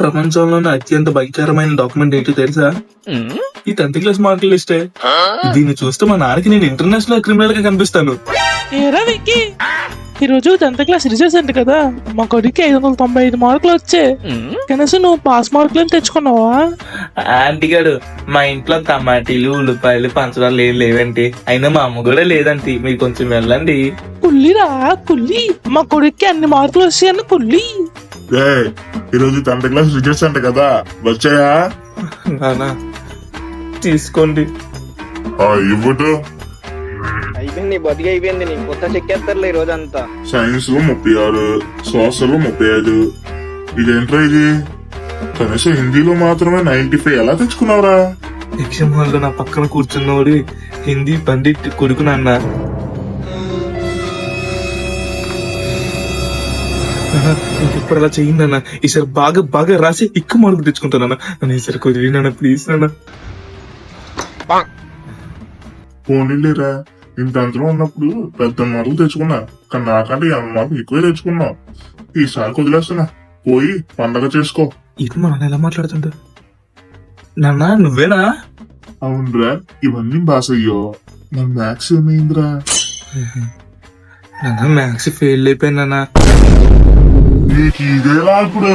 ప్రపంచంలోనే అత్యంత భయంకరమైన డాక్యుమెంట్ ఏంటో తెలుసా? ఈ 10th క్లాస్ మార్కుల లిస్టే. దీన్ని చూస్తే మా నాన్నకి నేను ఇంటర్నేషనల్ క్రిమినల్ గా కనిపిస్తాను. ఏరా వెంకీ, ఈ రోజు 10th క్లాస్ రిజల్ట్స్ అంట కదా, మా కొడుకు 595 మార్కులు వచ్చాయి. కనీసం నువ్వు పాస్ మార్కులు తెచ్చుకున్నావా? ఆంటీ గారు, మా ఇంట్లో టమాటీలు, ఉల్లిపాయలు, పంచదారలు ఏం లేవండి. అయినా మా అమ్మ కూడా లేదంటీ. మీరు కొంచెం వెళ్ళండి. కుల్లిరా కుల్లి, మా కొడుక్కి అన్ని మార్కులు వచ్చాయన్న కుల్లి. ఈరోజు 10th క్లాస్ రిజల్ట్స్ అంట కదా, వచ్చాయా? నానా తీసుకోండి. ఇవ్వటు. అయిపోయింది, బతికి అయిపోయింది. నీకు కొత్త చెక్కేస్తారులే ఈ రోజు అంతా. సైన్స్ లో 36, సోషల్ లో 35. ఇదేంట్రా ఇది? కనీసం హిందీలో మాత్రమే 95 ఎలా తెచ్చుకున్నావురా? ఎగ్జామ్ హాల్ లో నా పక్కన కూర్చున్నవాడు హిందీ పండిట్ కొడుకు నాన్న. ఇంకెప్పుడు అలా చెయ్యండి అన్న. ఈసారి బాగా బాగా రాసి ఎక్కువ మార్కులు తెచ్చుకుంటానన్నా. ఈసారి కొద్దిగా నాన్న, ప్లీజ్ నాన్న. పోనీలేరా, ఇంత అంతలో ఉన్నప్పుడు పెద్ద మార్కులు తెచ్చుకున్నా, కానీ నాకంటే 50 మార్కులు ఎక్కువే తెచ్చుకున్నావు. ఈసారి వదిలేస్తున్నా, పోయి పండగ చేసుకో. ఇది మా నాన్న ఎలా మాట్లాడుతుంటా? నాన్న నువ్వేనా? అవునరా, ఇవన్నీ బాస్ అయ్యో. నా మ్యాథ్స్ ఏమైందిరా? నాన్న మ్యాథ్స్ ఫెయిల్ అయిపోయినా. నీకు ఇదేలా ఇప్పుడు?